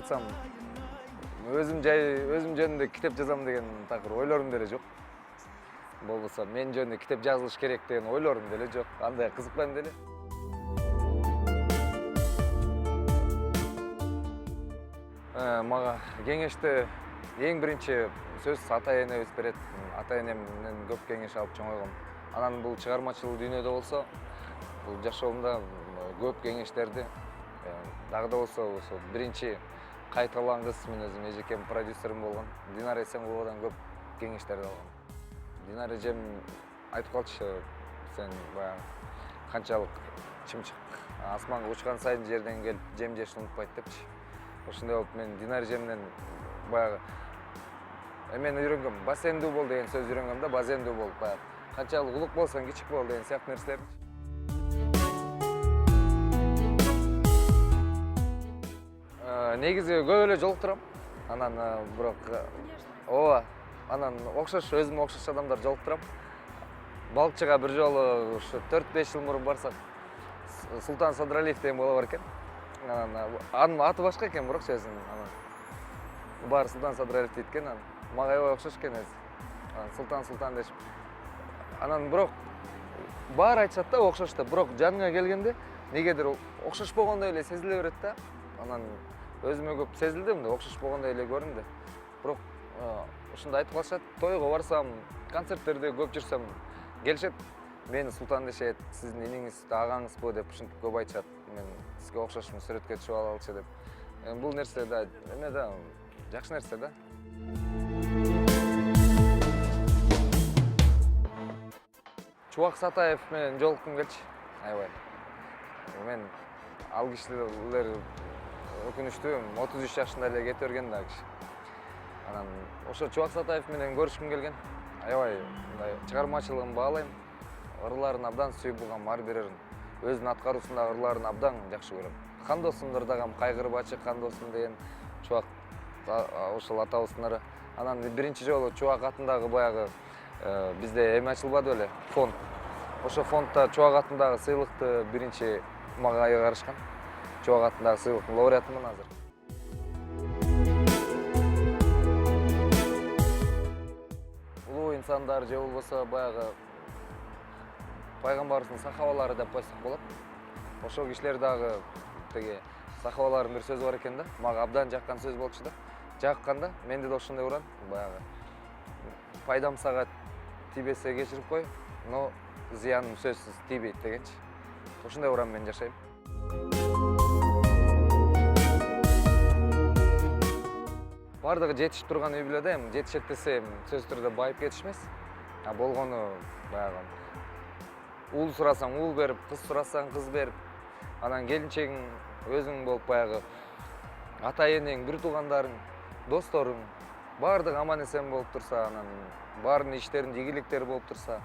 айтсам, өзім жөнінде кітеп жазам деген такыр ойлорум деле жок. Болбосо мен жөнүндө китеп жазылыш керек деген ойлорум деле жок. Андай кызыкпайм деле. Мага кеңеште эң биринчи сөз ата-энебиз берет. Ата-энемден көп кеңеш алып чоңойгом. Анан бул чыгармачыл дүйнөдө болсо, бул жашоомда көп кеңештерди дагы да болсо биринчи кайталанган кыз мен өзүм эжекем продюсерим болгон. Динара Эсенкуловадан көп кеңештерди алгам. Динара эжем айтып калчу, сен баягы канчалык чымчык асманга учкан сайын жерден келип жем жешти унутпайт депчи. Ошондой болуп мен Динара эжемден баягы мен үйрөнгөм, басендүү бол деген сөз үйрөнгөм да, базендүү бол. Баягы канчалык улук болсоң кичик бол деген сыяктуу нерселер. Негизи көп эле жолуктурам. Анан бирок ооба, анан өзүмө окшош адамдар жолуктурам. Балыкчыга бир жолу ушу 4-5 жыл мурун барсак, Султан Садралиев деген бала бар экен. Анын аты башка экен, бирок сөзүнүн баары Султан Садралиев дейт экен. Мага аябай окшош экен өзү. Султан дешип. Анан бирок баары айтышат да окшош деп, бирок жаныңа келгенде негедир окшош болгондой эле сезиле берет да. Анан өзүмө көп сезилди, мындай окшош болгондой эле көрүндү. Бирок ушундай айтып калышат, тойго барсам, концерттерде көп жүрсөм, келишет, мени Султан дешет, сиздин иниңиз, агаңызбы деп ушинтип көп айтышат. Мен сизге окшошмун, сүрөткө түшүп алалычы деп. Бул нерсе да, эме да, жакшы нерсе да. Чубак Сатаев менен жолуккум келчү. Аябай. Мен ал кишилер өкүнүчтүү, 33 жашында эле кетип берген да киши. Анан ошо Чубак Сатаев менен көрүшкүм келген. Аябай мындай чыгармачылыгын баалайм. Ырларын абдан сүйүп булгам, ар бирин өзүнүн аткаруусундагы ырларын абдан жакшы көрөм. Кандосумдур дагам, кайгырбачы кандосум деген Чубак ошол атабыздын ыры. Анан биринчи жолу Чубак атындагы баягы бизде эме ачылбады беле, фонд. Ошо фондда Чубак атындагы сыйлыкты биринчи мага кайгарышкан. Чубак атындагы сыйлыктын лауреатымын азыр. Улуу инсандар же болбосо баягы пайгамбарыбыздын сахабалары деп койсок болот. Ошол кишилер дагы теги сахабалардын бир сөзү бар экен да. Мага абдан жаккан сөз болчу да. Жакканда менде да ошондой уран, баягы пайдам сага тийбесе кечирип кой, но зыяным сөзсүз тийбейт дегенчи. Ошондой уран менен жашайм. Бардыгы жетишип турган үй бүлөдө эми жетишет десе сөзсүз түрдө байып кетиш эмес. Болгону баягы уул сурасаң уул берип, кыз сурасаң кыз берип, анан келинчегиң өзүң болуп баягы ата-энең, бир туугандарың, досторуң бардыгы аман эсен болуп турса, анан баарынын иштеринде ийгиликтери болуп турса,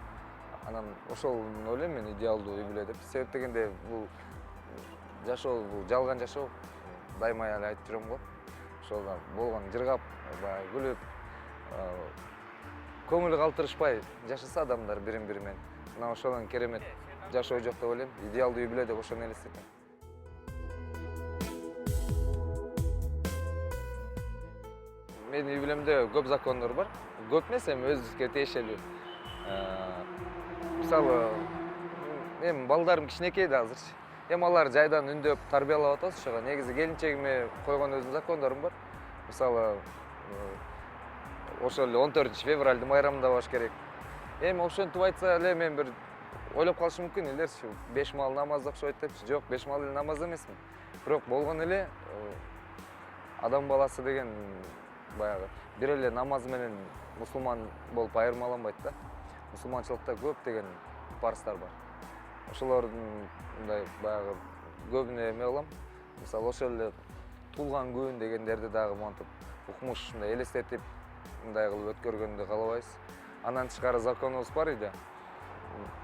анан ошол ойлойм мен идеалдуу үй бүлө деп. Себеп дегенде бул жашоо, бул жалган жашоо. Дайыма эле айтып жүрөм го. Ошолда болгон жыргап, баягы күлүп, көңүл калтырышпай жашаса адамдар бирин-бири менен. Мына ошодон керемет жашоо жок деп ойлойм. Идеалдуу үй бүлө деп ошону элестетем. Менин үй бүлөмдө көп закондор бар. Көп эмес, эми өзүбүзгө тиешелүү. Мисалы, эми балдарым кичинекей да азырчы. Эми алар жайдан үндөп тарбиялап атабыз ошого. Негизи келинчегиме койгон өзүнүн закондорум бар. Мисалы, ошол эле 14 февралды майрамында баш керек. Эми ошентип айтса эле мен бир ойлоп калышым мүмкүн, элерчи 5 маал намаз окшойт депчи. Жок, 5 маал эле намаз эмесмин. Бирок болгон эле адам баласы деген баягы бир эле намаз менен мусулман болуп айырмаланбайт да. Мусулманчылыкта көп деген парыздар бар. Ошолордун мындай баягы көбүнө эме кылам. Мисалы, ошол эле туулган күн дегендерди дагы монтип укмуш мындай элестетип мындай кылып өткөргөндү каалабайбыз. Андан тышкары законубуз бар иде.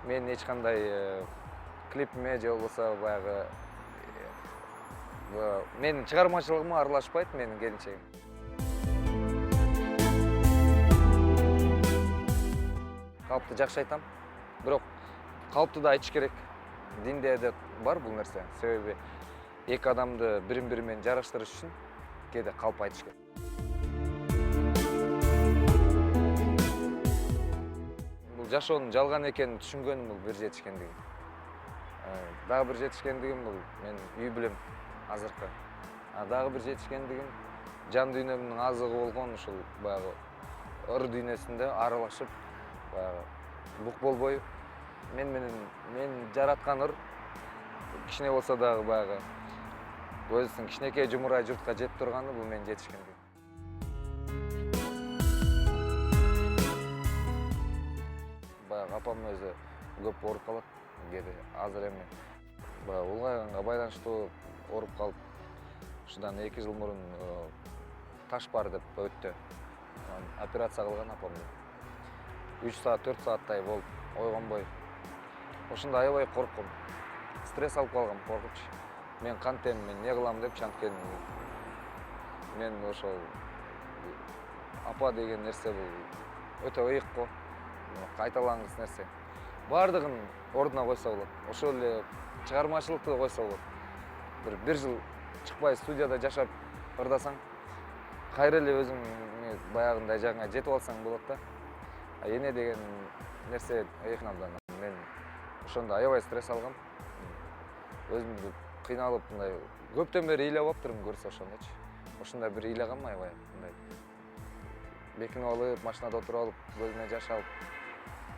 Мен эч кандай клипиме же болбосо баягы менин чыгармачылыгыма аралашпайт менин келинчегим. Калпты жакшы айтам. Бирок калпты да айтыш керек. Динде да бар бул нерсе. Себеби эки адамды бирин-бири менен жараштырыш үчүн кээде калп айтышат. Бул жашоонун жалган экенин түшүнгөнүм бул бир жетишкендигим. Дагы бир жетишкендигим бул мен үй бүлөм азыркы. Дагы бир жетишкендигим жан дүйнөмдүн азыгы болгон ушул баягы ыр дүйнөсүндө аралашып, баягы бук болбой мен жараткан ыр кичине болсо дагы баягы өзүнүн кичинекей жумурай журтка жетип турганы бул менин жетишкендигим. Баягы апам өзү көп ооруп калат кээде. Азыр эми баягы улгайганга байланыштуу ооруп калып, ушудан 2 жыл мурун таш бар деп өттү. Операция кылган апамды. 3 саат, 4 сааттай болуп ойгонбой. Ошондо аябай коркком. Стресс алып калгам, коркунуч. Мен кантем, мен не кылам деп чанткени. Мен ошол апа деген нерсе бул өтө ыйык го. Кайталангыс нерсе. Бардыгын ордуна койсо болот. Ошол эле чыгармачылыкты койсо болот. Бир жыл чыкпай студияда жашап ырдасаң, кайра эле өзүң баягындай жагыңа жетип алсаң болот да. Эне деген нерсе ыйык абдан. Мен ошондо аябай стресс алгам. Өзүмдү кыйналып мындай көптөн бери ыйлап аптырмын көрсө ошондочу. Ошондой бир ыйлагам аябай мындай. Бекинип алып, машинада отуруп алып, өзүмө жашап.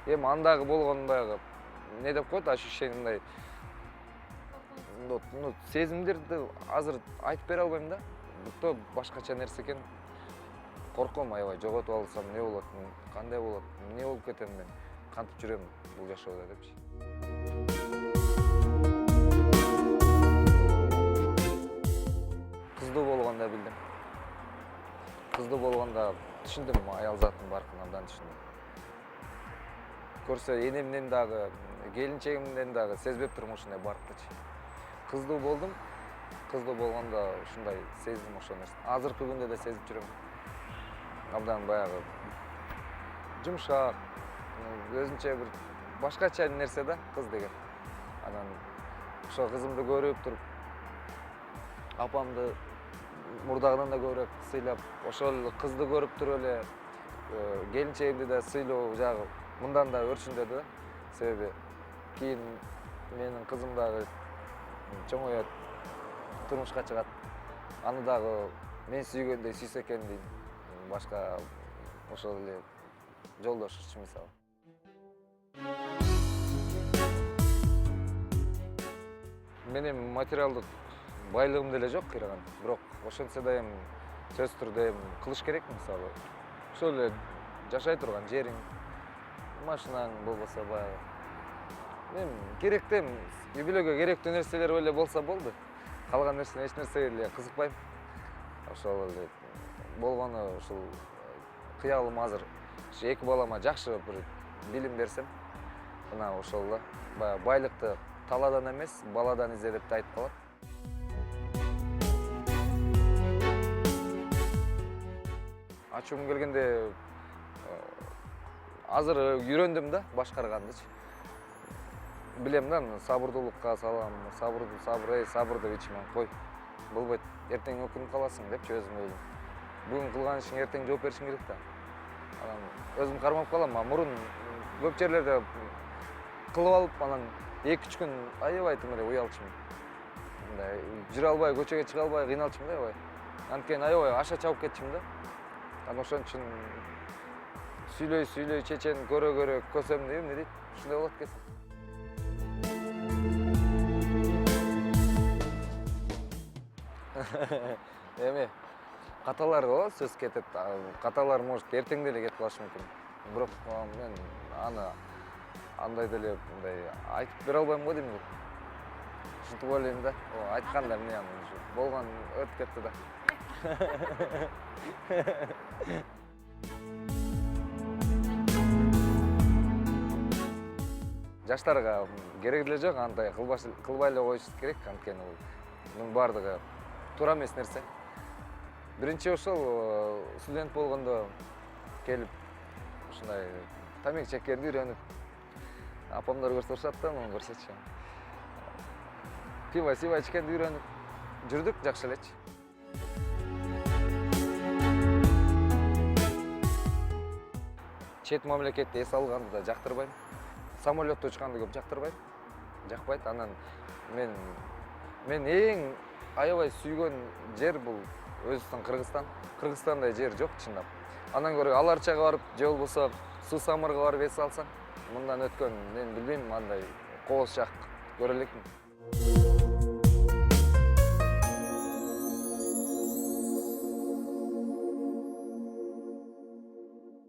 Эми андагы болгон баягы не деп коет, ощущение мындай. Сезимдерди азыр айтып бере албайм да. Бутто башкача нерсе экен. Корком аябай жоготуп алсам не болот, кандай болот, эмне болуп кетем мен, кантип жүрөм бул жашоодо депчи. Кыздуу болгондо билдим. Кыздуу болгондо түшүндүм аял заттын баркын абдан түшүндүм. Көрсө энемден дагы, келинчегимден дагы сезбеп турмун ушундай барктычы. Кыздуу болдум. Кыздуу болгондо ушундай сездим ошол нерсе. Азыркы күндө да сезип жүрөм. Абдан баягы жумшак, өзүнчө бир башкача нерсе да кыз деген. Анан ошо кызымды көрүп туруп, апамды мурдагыдан да көбүрөөк сыйлап, ошол кызды көрүп туруп эле келинчегимди да сыйлоо жагы мындан да өрчүндөдү да. Себеби кийин менин кызым дагы чоңойот, турмушка чыгат. Аны дагы мен сүйгөндөй сүйсө экен дейм. Башка ошол эле жолдошчу мисалы. Менин материалдык байлыгым деле жок кыйраган. Бирок ошентсе да эми сөзсүз түрдө кылыш керек мисалы. Ошол эле жашай турган жериң, машинаң болбосо баягы. Мен керектүү, үй бүлөгө керектүү нерселер эле болсо болду. Калган нерсе эч нерсеге эле кызыкпайм. Ошол эле болгону ушул кыялым азыр. Эки балама жакшы бир билим берсем, мына ошол да. Баягы байлыкты талаадан эмес, баладан изде деп айтып калат. Ачуум келгенде азыр үйрөндүм да башкаргандычы. Билем да, сабырдуулукка салам, сабырды ичимен кой. Болбойт, эртең өкүнүп каласың депчи өзүм. Бүгүн кылган ишиңе эртең жооп беришиң керек да. Анан өзүм кармап калам, мурун көп жерлерде кылып алып, анан 2-3 күн аябай тым эле уялчумун. Мындай жүрө албай, көчөгө чыга албай кыйналчумун да аябай. Анткени аябай аша чабып кетчүмүн да. Анан ошон үчүн сүйлөй чечен көрө көсөм дейм, эмне дейт? Ушундай болот экенсиң. Эми каталар сөз кетет. Каталар может эртең деле кетип калышы мүмкүн. Бирок мен аны андай деле мындай айтып бере албайм го дейм. Ушинтип ойлойм да. Айтканда эмне аны болгон өтүп кетти да. Жаштарга керек деле жок, андай кылбай эле коюш керек, анткени бул бардыгы туура эмес нерсе. Биринчи ошол студент болгондо келип ушундай тамеки чеккенди үйрөнүп, апамдар көрсө урушат да, муну көрсөчү. Пиво ичкенди үйрөнүп жүрдүк жакшы элечи. чет мамлекетте эс алганды да жактырбайм. Самолетто учканды көп жактырбайм. Жакпайт. Анан мен эң аябай сүйгөн жер бул Өзбекстан, Кыргызстан. Кыргызстандай жер жок чындап. Андан көрө Аларчага барып, же болбосо Суу Самырга барып эс алсаң, мындан өткөн мен билбейм, андай кооз жак көрө элекмин.